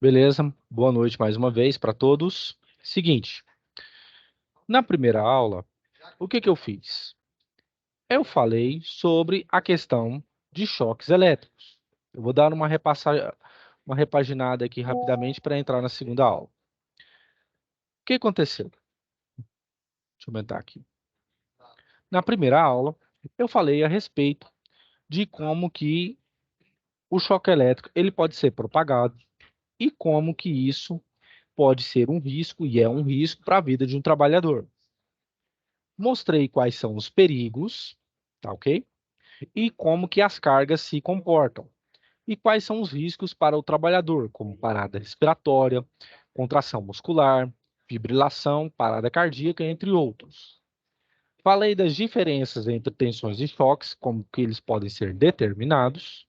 Beleza? Boa noite mais uma vez para todos. Seguinte, na primeira aula, o que eu fiz? Eu falei sobre a questão de choques elétricos. Eu vou dar uma repaginada aqui rapidamente para entrar na segunda aula. O que aconteceu? Deixa eu aumentar aqui. Na primeira aula, eu falei a respeito de como que o choque elétrico ele pode ser propagado e como que isso pode ser um risco e é um risco para a vida de um trabalhador. Mostrei quais são os perigos, tá ok? E como que as cargas se comportam. E quais são os riscos para o trabalhador, como parada respiratória, contração muscular, fibrilação, parada cardíaca, entre outros. Falei das diferenças entre tensões e choques, como que eles podem ser determinados.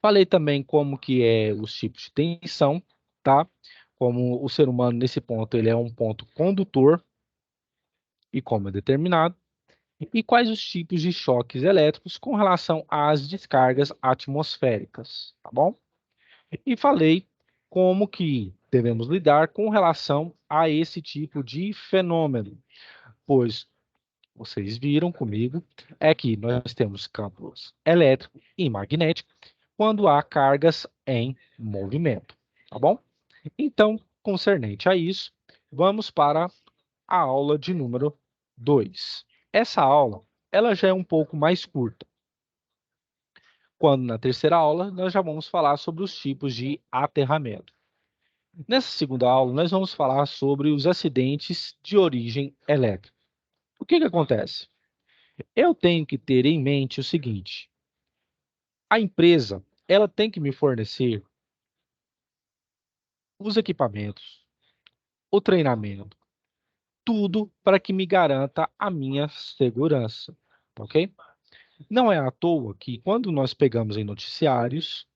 Falei também como que é os tipos de tensão, tá? Como o ser humano, nesse ponto, ele é um ponto condutor e como é determinado. E quais os tipos de choques elétricos com relação às descargas atmosféricas, tá bom? E falei como que devemos lidar com relação a esse tipo de fenômeno, pois vocês viram comigo é que nós temos campos elétrico e magnético quando há cargas em movimento, tá bom? Então, concernente a isso, vamos para a aula de número 2. Essa aula, ela já é um pouco mais curta. Quando na terceira aula, nós já vamos falar sobre os tipos de aterramento. Nessa segunda aula, nós vamos falar sobre os acidentes de origem elétrica. O que acontece? Eu tenho que ter em mente o seguinte: a empresa, ela tem que me fornecer os equipamentos, o treinamento, tudo para que me garanta a minha segurança, ok? Não é à toa que quando nós pegamos em noticiários,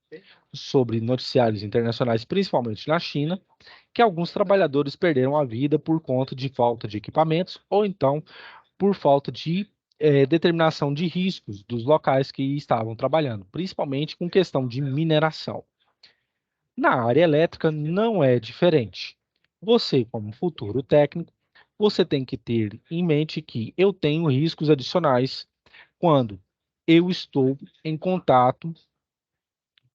sobre noticiários internacionais, principalmente na China, que alguns trabalhadores perderam a vida por conta de falta de equipamentos ou então por falta de determinação de riscos dos locais que estavam trabalhando, principalmente com questão de mineração. Na área elétrica não é diferente. Você, como futuro técnico, você tem que ter em mente que eu tenho riscos adicionais quando eu estou em contato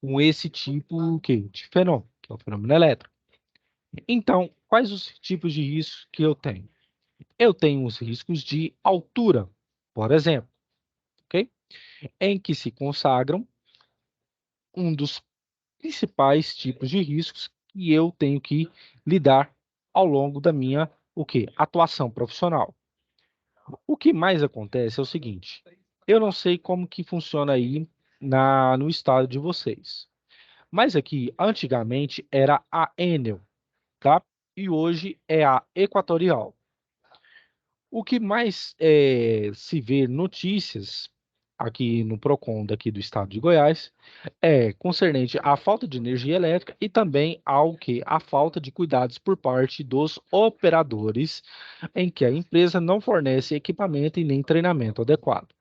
com esse tipo de fenômeno, que é o fenômeno elétrico. Então, quais os tipos de riscos que eu tenho? Eu tenho os riscos de altura, por exemplo, ok? Em que se consagram um dos principais tipos de riscos que eu tenho que lidar ao longo da minha atuação profissional. O que mais acontece é o seguinte: eu não sei como que funciona aí no estado de vocês, mas aqui antigamente era a Enel, tá? E hoje é a Equatorial. O que mais se vê notícias aqui no Procon daqui do estado de Goiás é concernente à falta de energia elétrica e também ao que a falta de cuidados por parte dos operadores, em que a empresa não fornece equipamento e nem treinamento adequado.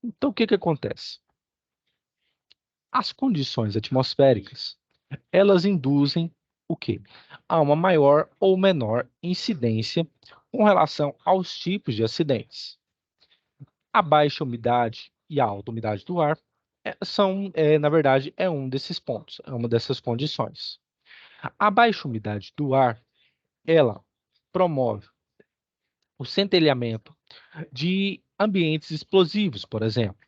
Então, o que acontece? As condições atmosféricas, elas induzem o quê? A uma maior ou menor incidência com relação aos tipos de acidentes. A baixa umidade e a alta umidade do ar na verdade, é um desses pontos, é uma dessas condições. A baixa umidade do ar, ela promove o centelhamento de ambientes explosivos, por exemplo.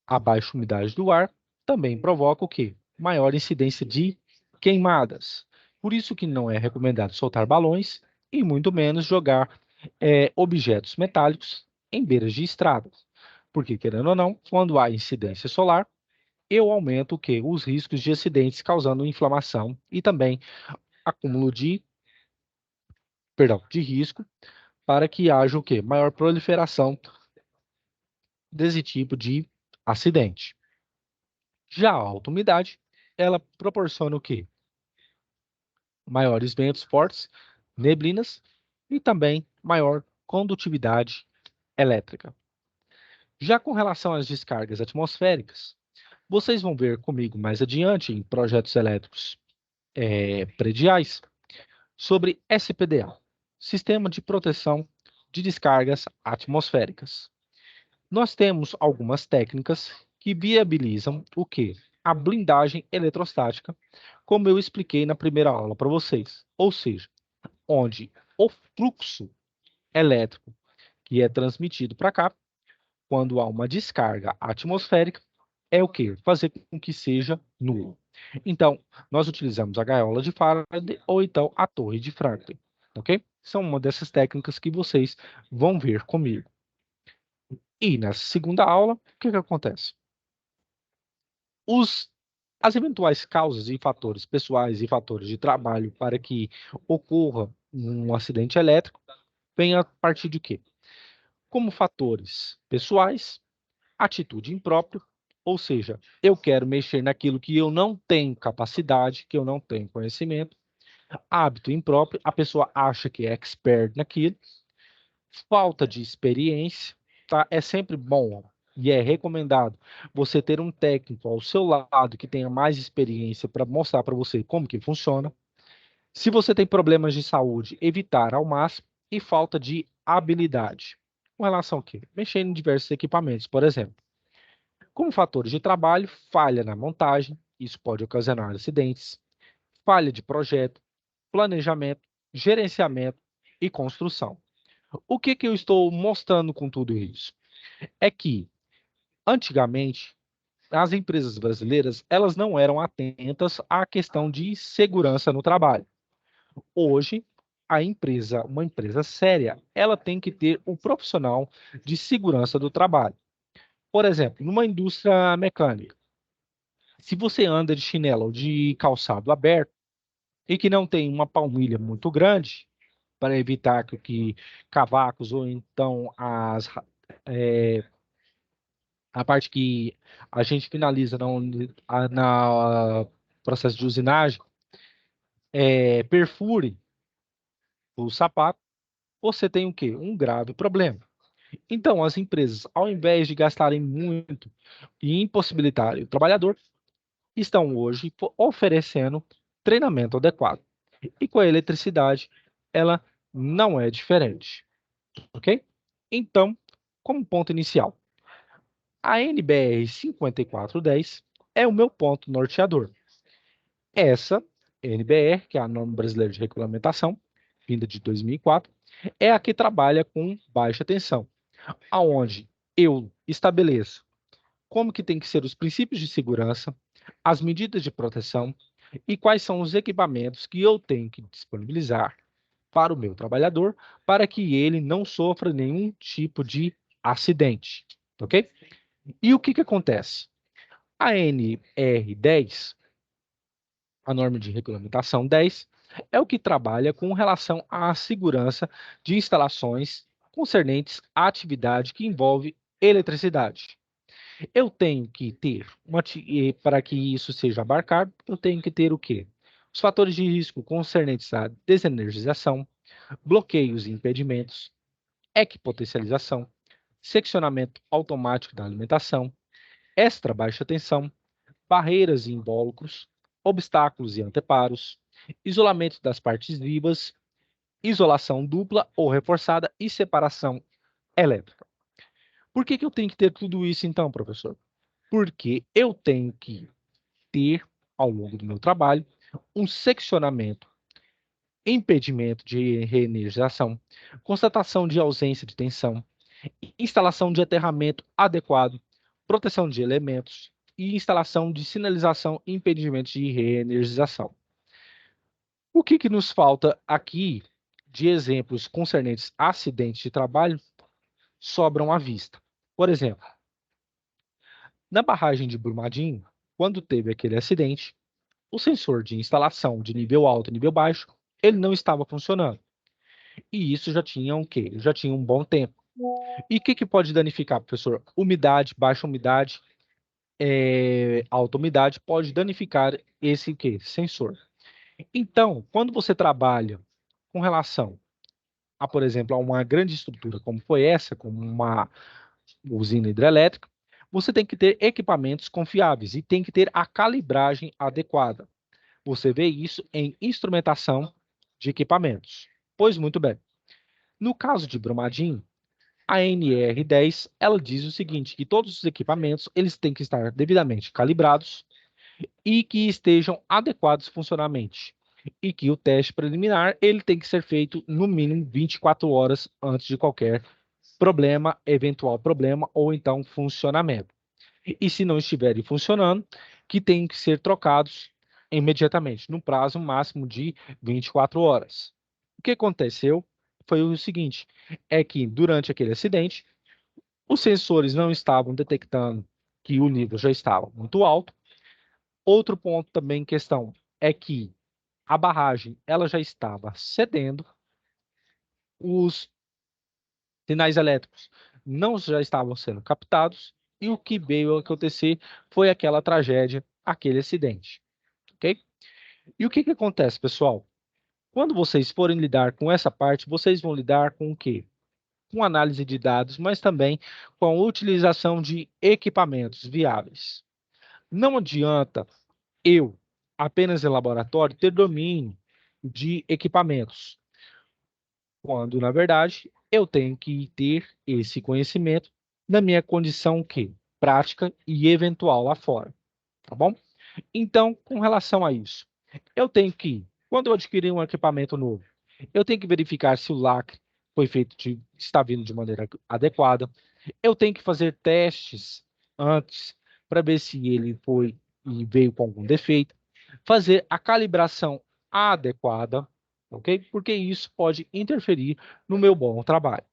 A baixa umidade do ar também provoca o quê? Maior incidência de queimadas. Por isso que não é recomendado soltar balões e muito menos jogar objetos metálicos em beiras de estradas. Porque, querendo ou não, quando há incidência solar, eu aumento o quê? Os riscos de acidentes causando inflamação e também acúmulo de risco para que haja o quê? Maior proliferação desse tipo de acidente. Já a alta umidade, ela proporciona o quê? Maiores ventos fortes, neblinas e também maior condutividade elétrica. Já com relação às descargas atmosféricas, Vocês vão ver comigo mais adiante em projetos elétricos prediais sobre SPDA, Sistema de Proteção de Descargas Atmosféricas. Nós temos algumas técnicas que viabilizam o quê? A blindagem eletrostática, como eu expliquei na primeira aula para vocês. Ou seja, onde o fluxo elétrico que é transmitido para cá, quando há uma descarga atmosférica, é o quê? Fazer com que seja nulo. Então, nós utilizamos a gaiola de Faraday ou então a torre de Franklin, ok? São uma dessas técnicas que vocês vão ver comigo. E na segunda aula, o que acontece? Os, as eventuais causas e fatores pessoais e fatores de trabalho para que ocorra um acidente elétrico vem a partir de quê? Como fatores pessoais, atitude imprópria, ou seja, eu quero mexer naquilo que eu não tenho capacidade, que eu não tenho conhecimento, hábito impróprio, a pessoa acha que é expert naquilo, falta de experiência, tá? É sempre bom e é recomendado você ter um técnico ao seu lado que tenha mais experiência para mostrar para você como que funciona. Se você tem problemas de saúde, evitar ao máximo e falta de habilidade. Com relação ao quê? Mexer em diversos equipamentos, por exemplo. Como fatores de trabalho, falha na montagem, isso pode ocasionar acidentes, falha de projeto, planejamento, gerenciamento e construção. O que que eu estou mostrando com tudo isso? É que, antigamente, as empresas brasileiras, elas não eram atentas à questão de segurança no trabalho. Hoje, uma empresa séria, ela tem que ter um profissional de segurança do trabalho. Por exemplo, numa indústria mecânica, se você anda de chinelo ou de calçado aberto e que não tem uma palmilha muito grande, para evitar que cavacos ou então a parte que a gente finaliza na processo de usinagem, perfure o sapato, você tem o quê? Um grave problema. Então, as empresas, ao invés de gastarem muito e impossibilitarem o trabalhador, estão hoje oferecendo treinamento adequado. E com a eletricidade, ela não é diferente, ok? Então, como ponto inicial, a NBR 5410 é o meu ponto norteador. Essa NBR, que é a Norma Brasileira de Regulamentação, vinda de 2004, é a que trabalha com baixa tensão, aonde eu estabeleço como que tem que ser os princípios de segurança, as medidas de proteção e quais são os equipamentos que eu tenho que disponibilizar para o meu trabalhador para que ele não sofra nenhum tipo de acidente, ok? E o que que acontece? A NR10, a norma de regulamentação 10, é o que trabalha com relação à segurança de instalações concernentes à atividade que envolve eletricidade. Eu tenho que ter, para que isso seja abarcado, eu tenho que ter o quê? Os fatores de risco concernentes à desenergização, bloqueios e impedimentos, equipotencialização, seccionamento automático da alimentação, extra baixa tensão, barreiras e invólucros, obstáculos e anteparos, isolamento das partes vivas, isolação dupla ou reforçada e separação elétrica. Por que que eu tenho que ter tudo isso então, professor? Porque eu tenho que ter, ao longo do meu trabalho, um seccionamento, impedimento de reenergização, constatação de ausência de tensão, instalação de aterramento adequado, proteção de elementos e instalação de sinalização e impedimento de reenergização. O que que nos falta aqui de exemplos concernentes a acidentes de trabalho sobram à vista? Por exemplo, na barragem de Brumadinho, quando teve aquele acidente, o sensor de instalação de nível alto e nível baixo, ele não estava funcionando. E isso já tinha o quê? Já tinha um bom tempo. E o que que pode danificar, professor? Umidade, baixa umidade, alta umidade pode danificar esse quê? Sensor. Então, quando você trabalha com relação a, por exemplo, a uma grande estrutura como foi essa, como uma usina hidrelétrica, Você tem que ter equipamentos confiáveis e tem que ter a calibragem adequada. Você vê isso em instrumentação de equipamentos. Pois muito bem. No caso de Brumadinho, a NR10, ela diz o seguinte, que todos os equipamentos eles têm que estar devidamente calibrados e que estejam adequados funcionalmente. E que o teste preliminar ele tem que ser feito no mínimo 24 horas antes de qualquer problema, eventual problema ou então funcionamento. E se não estiverem funcionando, que têm que ser trocados imediatamente, no prazo máximo de 24 horas. O que aconteceu foi o seguinte, é que durante aquele acidente, os sensores não estavam detectando que o nível já estava muito alto. Outro ponto também em questão é que a barragem ela já estava cedendo, os sinais elétricos não já estavam sendo captados e o que veio a acontecer foi aquela tragédia, aquele acidente, ok? E o que que acontece, pessoal? Quando vocês forem lidar com essa parte, vocês vão lidar com o quê? Com análise de dados, mas também com a utilização de equipamentos viáveis. Não adianta eu, apenas em laboratório, ter domínio de equipamentos, quando, na verdade, eu tenho que ter esse conhecimento na minha condição que prática e eventual lá fora, tá bom? Então, com relação a isso, eu tenho que, quando eu adquirir um equipamento novo, eu tenho que verificar se o lacre foi feito está vindo de maneira adequada. Eu tenho que fazer testes antes para ver se ele foi e veio com algum defeito. Fazer a calibração adequada, ok? Porque isso pode interferir no meu bom trabalho.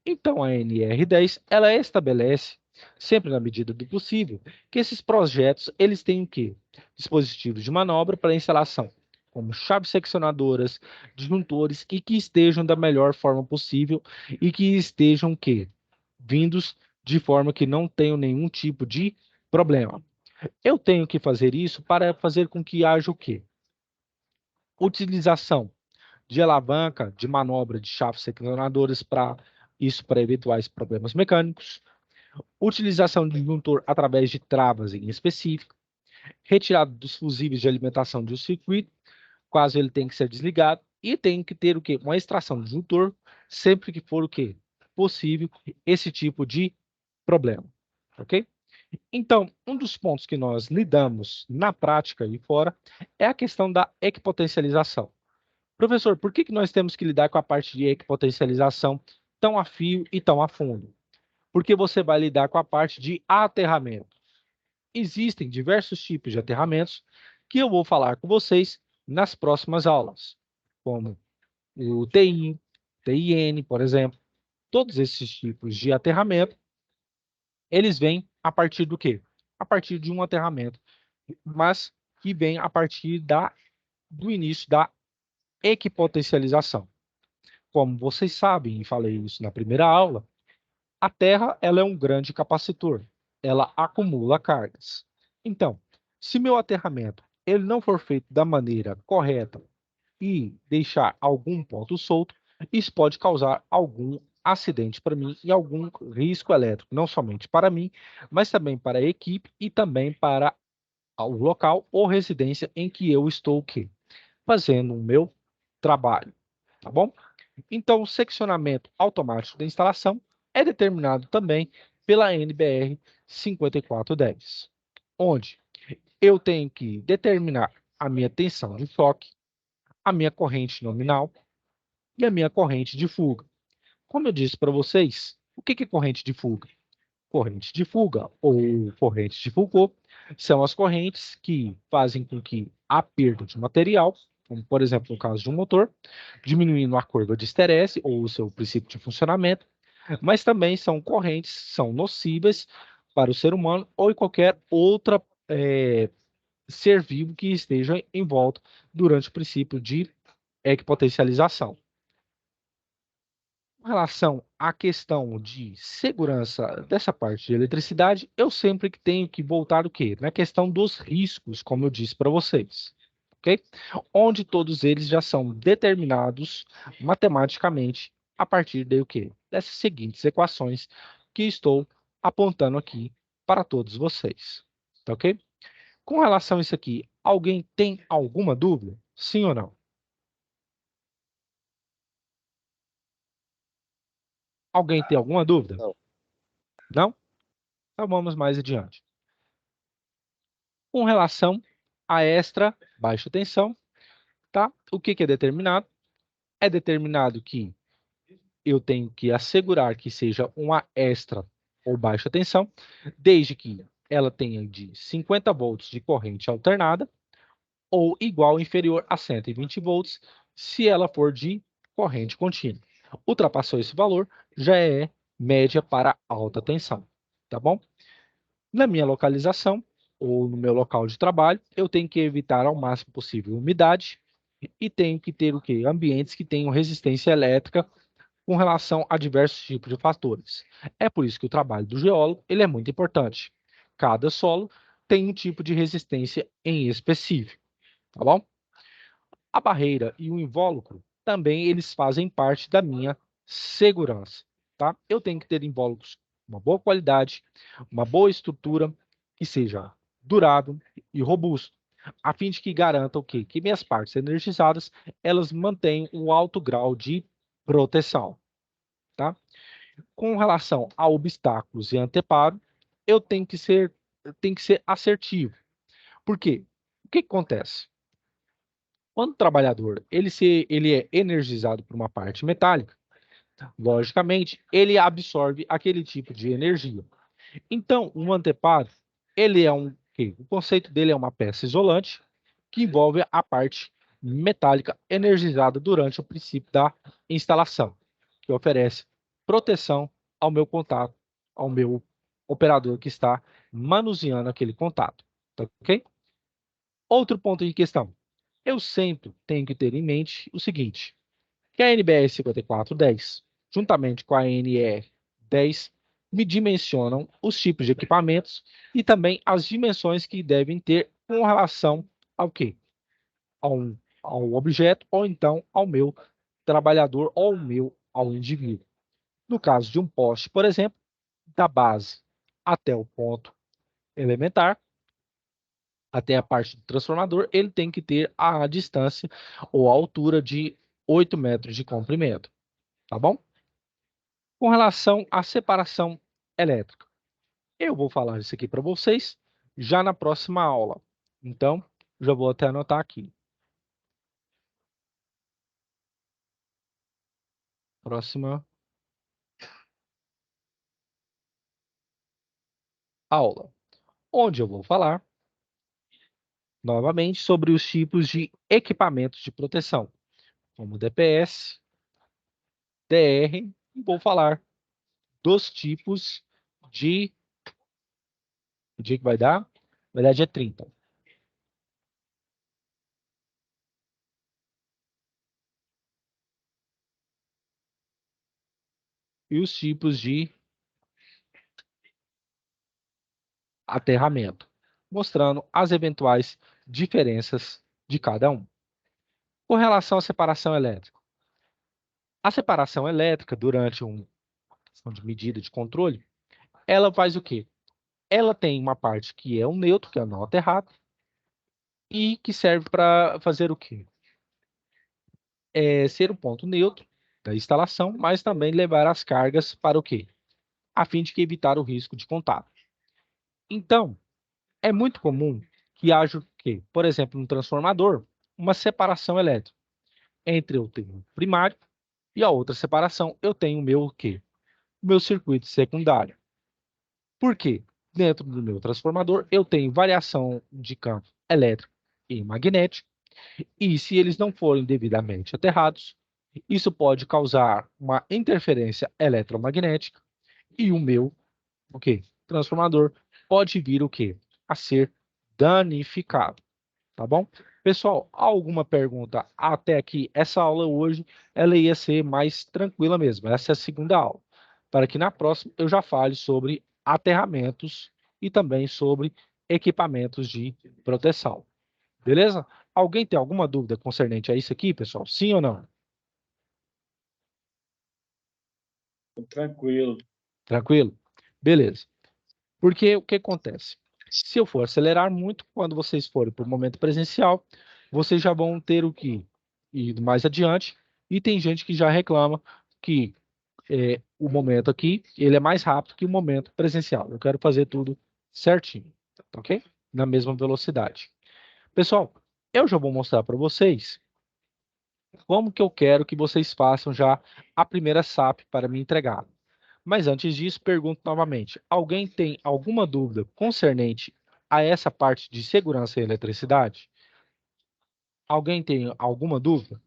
Então, a NR10, ela estabelece, sempre na medida do possível, que esses projetos, eles têm o quê? Dispositivos de manobra para instalação, como chaves seccionadoras, disjuntores, e que estejam da melhor forma possível e que estejam o quê? Vindos de forma que não tenham nenhum tipo de problema. Eu tenho que fazer isso para fazer com que haja o quê? Utilização de alavanca, de manobra de chaves seccionadoras para isso para eventuais problemas mecânicos, utilização de disjuntor através de travas em específico, retirada dos fusíveis de alimentação do circuito, caso ele tenha que ser desligado, e tem que ter o quê? Uma extração do disjuntor, sempre que for o quê? Possível esse tipo de problema, ok? Então, um dos pontos que nós lidamos na prática e fora é a questão da equipotencialização. Professor, por que que nós temos que lidar com a parte de equipotencialização tão a fio e tão a fundo? Porque você vai lidar com a parte de aterramento. Existem diversos tipos de aterramentos que eu vou falar com vocês nas próximas aulas, como o TI, TIN, por exemplo. Todos esses tipos de aterramento, eles vêm a partir do quê? A partir de um aterramento, mas que vem a partir do início da equipotencialização. Como vocês sabem, e falei isso na primeira aula, a Terra ela é um grande capacitor, ela acumula cargas. Então, se meu aterramento ele não for feito da maneira correta e deixar algum ponto solto, isso pode causar algum acidente para mim e algum risco elétrico, não somente para mim, mas também para a equipe e também para o local ou residência em que eu estou o quê? Fazendo o meu trabalho, tá bom? Então, o seccionamento automático da instalação é determinado também pela NBR 5410, onde eu tenho que determinar a minha tensão de choque, a minha corrente nominal e a minha corrente de fuga. Como eu disse para vocês, o que é corrente de fuga? Corrente de fuga ou corrente de Foucault são as correntes que fazem com que a perda de material, como por exemplo no caso de um motor, diminuindo a curva de estresse ou o seu princípio de funcionamento, mas também são correntes, são nocivas para o ser humano ou em qualquer outra ser vivo que esteja em volta durante o princípio de equipotencialização. Com relação à questão de segurança dessa parte de eletricidade, eu sempre que tenho que voltar o quê? Na questão dos riscos, como eu disse para vocês, ok? Onde todos eles já são determinados matematicamente a partir de o quê? Dessas seguintes equações que estou apontando aqui para todos vocês, tá ok? Com relação a isso aqui, alguém tem alguma dúvida? Sim ou não? Alguém tem alguma dúvida? Não. Não? Então vamos mais adiante. Com relação a extra baixa tensão, tá? O que é determinado? É determinado que eu tenho que assegurar que seja uma extra ou baixa tensão, desde que ela tenha de 50 volts de corrente alternada ou igual ou inferior a 120 volts, se ela for de corrente contínua. Ultrapassou esse valor, já é média para alta tensão, tá bom? Na minha localização, ou no meu local de trabalho, eu tenho que evitar ao máximo possível umidade e tenho que ter o quê? Ambientes que tenham resistência elétrica com relação a diversos tipos de fatores. É por isso que o trabalho do geólogo ele é muito importante. Cada solo tem um tipo de resistência em específico, tá bom? A barreira e o invólucro também eles fazem parte da minha segurança, tá? Eu tenho que ter invólucros com uma boa qualidade, uma boa estrutura, que seja durável e robusto, a fim de que garanta o quê? Que minhas partes energizadas, elas mantenham um alto grau de proteção, tá? Com relação a obstáculos e anteparo, eu tenho que ser assertivo. Por quê? O que acontece? Quando o trabalhador ele é energizado por uma parte metálica, logicamente, ele absorve aquele tipo de energia. Então, um anteparo, ele é o conceito dele é uma peça isolante que envolve a parte metálica energizada durante o princípio da instalação, que oferece proteção ao meu contato, ao meu operador que está manuseando aquele contato, tá ok? Outro ponto de questão. Eu sempre tenho que ter em mente o seguinte, que a NBR 5410, juntamente com a NE 10, me dimensionam os tipos de equipamentos e também as dimensões que devem ter com relação ao quê? Ao objeto ou então ao meu trabalhador ou ao indivíduo. No caso de um poste, por exemplo, da base até o ponto elementar, até a parte do transformador, ele tem que ter a distância ou a altura de 8 metros de comprimento, tá bom? Com relação à separação elétrica, eu vou falar isso aqui para vocês já na próxima aula. Então, já vou até anotar aqui. Próxima aula, onde eu vou falar novamente sobre os tipos de equipamentos de proteção, como DPS, DR, e vou falar dos tipos de. O dia que vai dar? Na verdade, é 30. E os tipos de aterramento, mostrando as eventuais diferenças de cada um. Com relação à separação elétrica. A separação elétrica, durante uma questão de medida de controle, ela faz o quê? Ela tem uma parte que é um neutro, que é o nó aterrado, e que serve para fazer o quê? Ser o ponto neutro da instalação, mas também levar as cargas para o quê? A fim de evitar o risco de contato. Então, é muito comum que haja o quê? Por exemplo, no transformador, uma separação elétrica entre o termo primário e a outra separação, eu tenho o meu o quê? O meu circuito secundário. Por quê? Dentro do meu transformador, eu tenho variação de campo elétrico e magnético, e se eles não forem devidamente aterrados, isso pode causar uma interferência eletromagnética e o meu o quê? Transformador pode vir o quê? A ser danificado, tá bom? Pessoal, alguma pergunta até aqui? Essa aula hoje, ela ia ser mais tranquila mesmo. Essa é a segunda aula. Para que na próxima eu já fale sobre aterramentos e também sobre equipamentos de proteção. Beleza? Alguém tem alguma dúvida concernente a isso aqui, pessoal? Sim ou não? Tranquilo. Tranquilo? Beleza. Porque o que acontece? Se eu for acelerar muito, quando vocês forem para o momento presencial, vocês já vão ter o que ir mais adiante, e tem gente que já reclama que o momento aqui, ele é mais rápido que o momento presencial. Eu quero fazer tudo certinho, ok? Na mesma velocidade. Pessoal, eu já vou mostrar para vocês como que eu quero que vocês façam já a primeira SAP para me entregar. Mas antes disso, pergunto novamente: alguém tem alguma dúvida concernente a essa parte de segurança e eletricidade? Alguém tem alguma dúvida?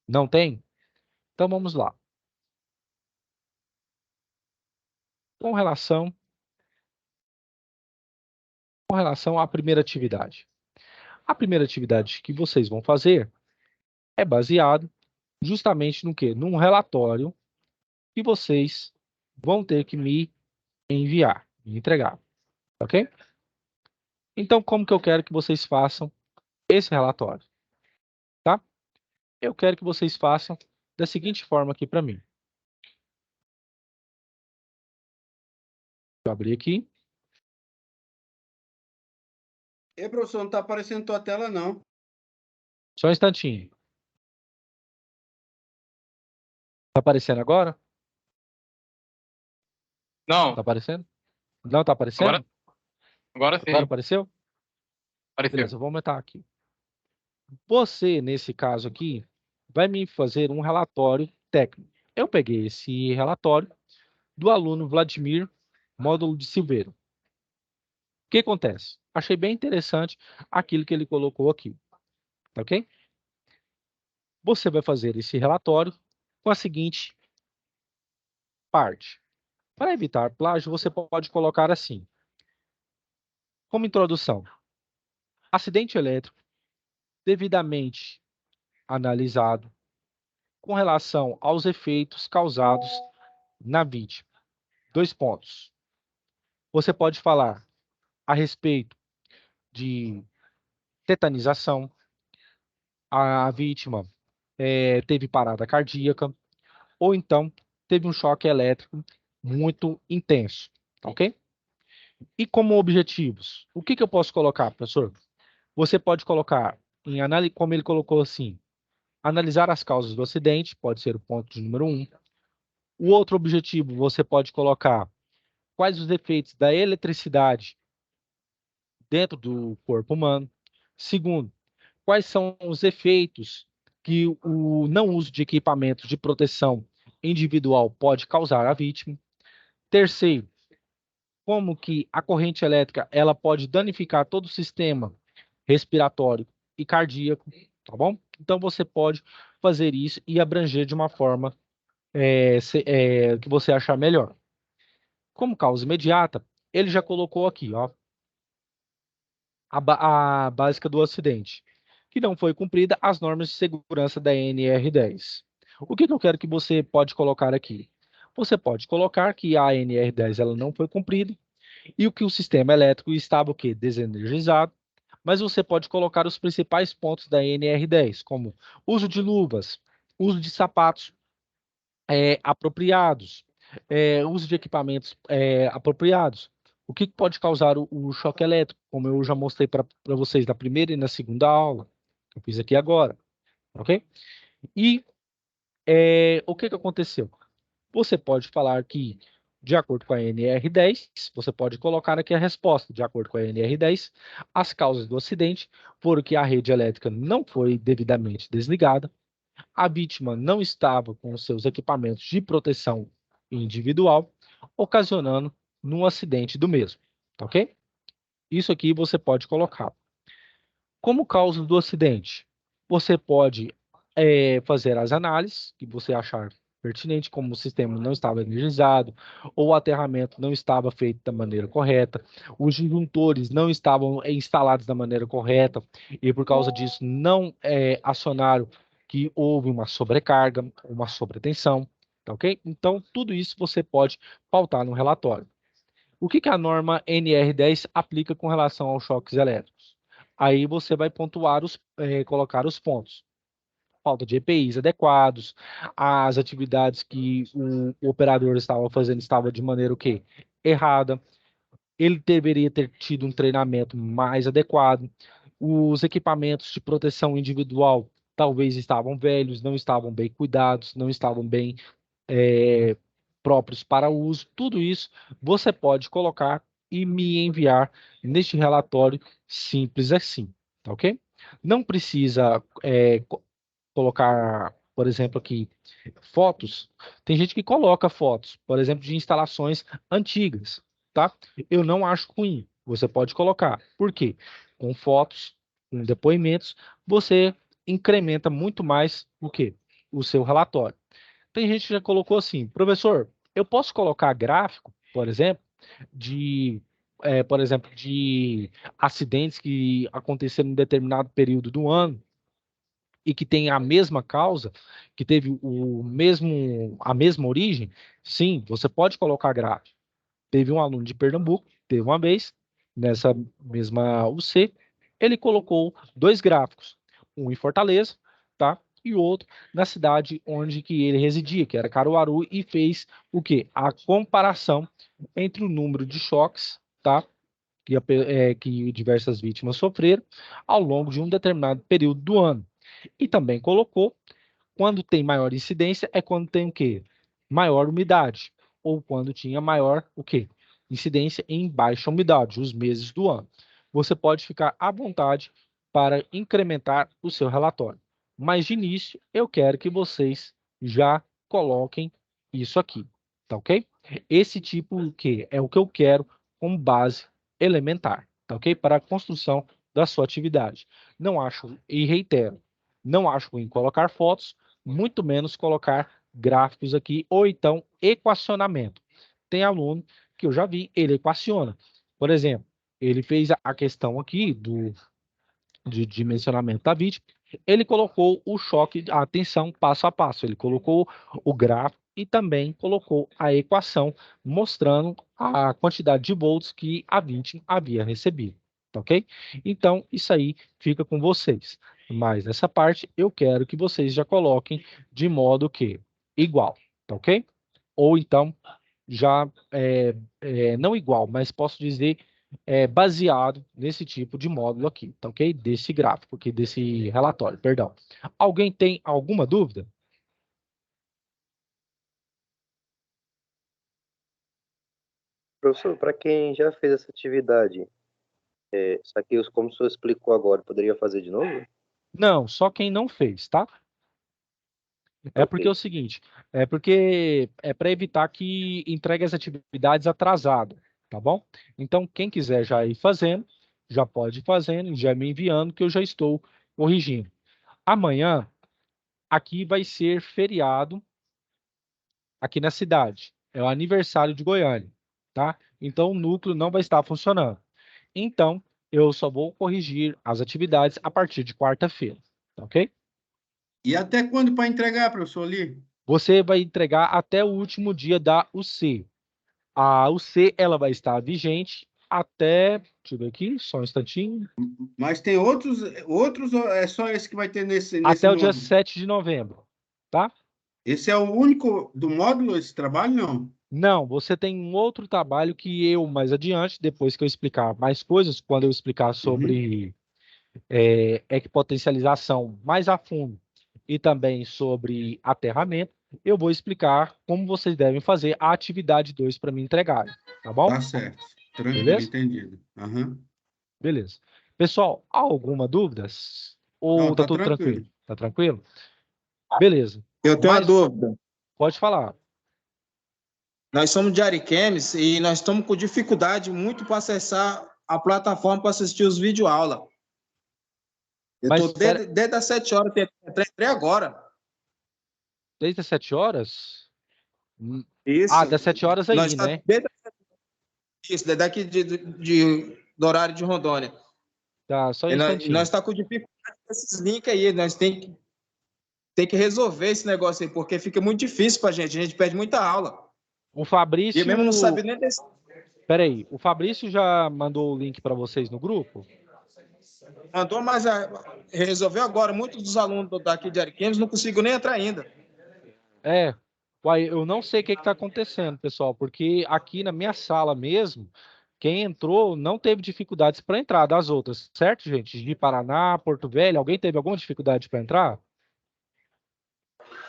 Não tem? Então vamos lá. Com relação, com relação à primeira atividade. A primeira atividade que vocês vão fazer é baseado justamente no quê? Num relatório que vocês vão ter que me enviar, me entregar, ok? Então, como que eu quero que vocês façam esse relatório, tá? Eu quero que vocês façam da seguinte forma aqui para mim. Deixa eu abrir aqui. E professor, não está aparecendo tua tela, não. Só um instantinho. Tá aparecendo agora? Não, Tá aparecendo? Não tá aparecendo? agora Agora sim, apareceu? apareceu. Beleza, eu vou aumentar aqui. Você, nesse caso aqui, vai me fazer um relatório técnico. Eu peguei esse relatório do aluno Vladimir, módulo de Silveiro. O que acontece? Achei bem interessante aquilo que ele colocou aqui, tá ok? Você vai fazer esse relatório com a seguinte parte. Para evitar plágio, você pode colocar assim, como introdução: acidente elétrico devidamente analisado com relação aos efeitos causados na vítima. Dois pontos. Você pode falar a respeito de tetanização, a vítima teve parada cardíaca, ou então teve um choque elétrico muito intenso, ok? E como objetivos, o que eu posso colocar, professor? Você pode colocar, como ele colocou assim, analisar as causas do acidente, pode ser o ponto de número 1. O outro objetivo, você pode colocar quais os efeitos da eletricidade dentro do corpo humano. Segundo, quais são os efeitos que o não uso de equipamentos de proteção individual pode causar à vítima. Terceiro, como que a corrente elétrica ela pode danificar todo o sistema respiratório e cardíaco, tá bom? Então você pode fazer isso e abranger de uma forma que você achar melhor. Como causa imediata, ele já colocou aqui, ó, a básica do acidente, que não foi cumprida as normas de segurança da NR10. O que eu quero que você pode colocar aqui? Você pode colocar que a NR10 ela não foi cumprida e o que o sistema elétrico estava o quê? Desenergizado, mas você pode colocar os principais pontos da NR10, como uso de luvas, uso de sapatos apropriados, uso de equipamentos apropriados. O que pode causar o choque elétrico, como eu já mostrei para vocês na primeira e na segunda aula, que eu fiz aqui agora, ok? E o que aconteceu? Você pode falar que, de acordo com a NR10, você pode colocar aqui a resposta. De acordo com a NR10, as causas do acidente foram que a rede elétrica não foi devidamente desligada, a vítima não estava com os seus equipamentos de proteção individual, ocasionando um acidente do mesmo, tá ok? Isso aqui você pode colocar. Como causa do acidente, você pode fazer as análises que você achar pertinente, como o sistema não estava energizado, ou o aterramento não estava feito da maneira correta, os disjuntores não estavam instalados da maneira correta, e por causa disso não acionaram que houve uma sobrecarga, uma sobretensão, tá ok? Então, tudo isso você pode pautar no relatório. O que a norma NR10 aplica com relação aos choques elétricos? Aí você vai pontuar colocar os pontos. falta de EPIs adequados, as atividades que o operador estava fazendo estava de maneira o quê? Errada. Ele deveria ter tido um treinamento mais adequado. Os equipamentos de proteção individual talvez estavam velhos, não estavam bem cuidados, não estavam bem é, próprios para uso. Tudo isso você pode colocar e me enviar neste relatório simples assim, tá ok? Não precisa colocar, por exemplo, aqui fotos. Tem gente que coloca fotos, por exemplo, de instalações antigas, tá? Eu não acho ruim. Você pode colocar. Por quê? Com fotos, com depoimentos, você incrementa muito mais o quê? O seu relatório. Tem gente que já colocou assim, professor, eu posso colocar gráfico, por exemplo, de acidentes que aconteceram em determinado período do ano e que tem a mesma causa, que teve a mesma origem? Sim, você pode colocar gráfico. Teve um aluno de Pernambuco, teve uma vez, nessa mesma UC, ele colocou dois gráficos, um em Fortaleza, tá? E outro na cidade onde que ele residia, que era Caruaru, e fez o quê? A comparação entre o número de choques, tá? Que diversas vítimas sofreram ao longo de um determinado período do ano. E também colocou quando tem maior incidência é quando tem o quê? Maior umidade. Ou quando tinha maior o quê? Incidência em baixa umidade, os meses do ano. Você pode ficar à vontade para incrementar o seu relatório. Mas de início, eu quero que vocês já coloquem isso aqui, tá ok? Esse tipo o quê? É o que eu quero como base elementar, tá ok? Para a construção da sua atividade. Não acho, e reitero, não acho ruim colocar fotos, muito menos colocar gráficos aqui, ou então equacionamento. Tem aluno que eu já vi, ele equaciona. Por exemplo, ele fez a questão aqui de dimensionamento da vítima, ele colocou o choque, a tensão passo a passo, ele colocou o gráfico e também colocou a equação mostrando a quantidade de volts que a vítima havia recebido, tá ok? Então, isso aí fica com vocês. Mas nessa parte, eu quero que vocês já coloquem de modo que igual, tá ok? Ou então, já não igual, mas posso dizer baseado nesse tipo de módulo aqui, tá ok? Desse gráfico aqui, desse relatório, perdão. Alguém tem alguma dúvida? Professor, para quem já fez essa atividade, isso aqui, como o senhor explicou agora, poderia fazer de novo? Não, só quem não fez, tá? É porque é Ok. o seguinte, é porque é para evitar que entregue as atividades atrasado, tá bom? Então, quem quiser já ir fazendo, já pode ir fazendo, já me enviando, que eu já estou corrigindo. Amanhã, aqui vai ser feriado aqui na cidade. É o aniversário de Goiânia, tá? Então, o núcleo não vai estar funcionando. Então, eu só vou corrigir as atividades a partir de quarta-feira, tá ok? E até quando para entregar, professor, ali? Você vai entregar até o último dia da UC. A UC, ela vai estar vigente até, deixa eu ver aqui, só um instantinho, Mas tem outros ou é só esse que vai ter nesse até o dia módulo? 7 de novembro, tá? Esse é o único do módulo, esse trabalho? Não. Não, você tem um outro trabalho que eu, mais adiante, depois que eu explicar mais coisas, quando eu explicar Uhum. sobre equipotencialização mais a fundo e também sobre aterramento, eu vou explicar como vocês devem fazer a atividade 2 para me entregar, tá bom? Tá certo. Tranquilo, Beleza? entendido. Aham. Beleza. Pessoal, alguma dúvidas? Não, Ou tá tá tudo tranquilo? tranquilo. Tá tranquilo? Beleza. Eu tenho uma Mas dúvida. pode falar. Nós somos de Ariquemes e nós estamos com dificuldade muito para acessar a plataforma para assistir os videoaulas. Eu Mas estou espera, desde as 7 horas, entrei agora. desde as 7 horas? Ah, Isso. das 7 horas Nós aí, está né? desde isso, daqui do horário de Rondônia. Tá, só um E nós instantinho. está com dificuldade com esses links aí. Nós tem que resolver esse negócio aí, porque fica muito difícil para a gente perde muita aula. O E eu mesmo não Fabrício, sabia nem desse. peraí, o Fabrício já mandou o link para vocês no grupo? Mandou, mas resolveu agora. Muitos dos alunos daqui de Ariquemes não conseguiram nem entrar ainda. Uai, eu não sei o que está acontecendo, pessoal, porque aqui na minha sala mesmo, quem entrou não teve dificuldades para entrar das outras, certo, gente? De Paraná, Porto Velho, alguém teve alguma dificuldade para entrar?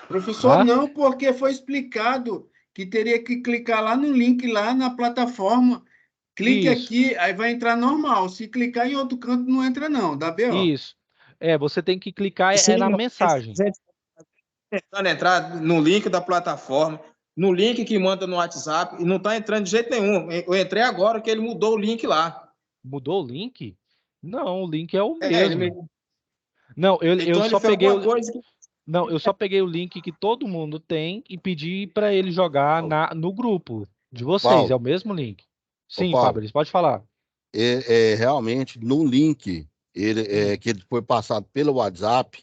Professor, Ah, não, porque foi explicado que teria que clicar lá no link, lá na plataforma. Clique isso, aqui, aí vai entrar normal. Se clicar em outro canto, não entra não, dá B.O. isso. Você tem que clicar Sim, na mas mensagem. a gente tentando entrar no link da plataforma, no link que manda no WhatsApp, e não está entrando de jeito nenhum. Eu entrei agora que ele mudou o link lá. Mudou o link? Não, o link é o Ele mesmo. Não, eu então ele só fez peguei alguma coisa que não, eu só peguei o link que todo mundo tem e pedi para ele jogar no grupo de vocês. É Paulo, o mesmo link. ô Sim, Paulo, Fabrício, pode falar. realmente no link Hum, que ele foi passado pelo WhatsApp,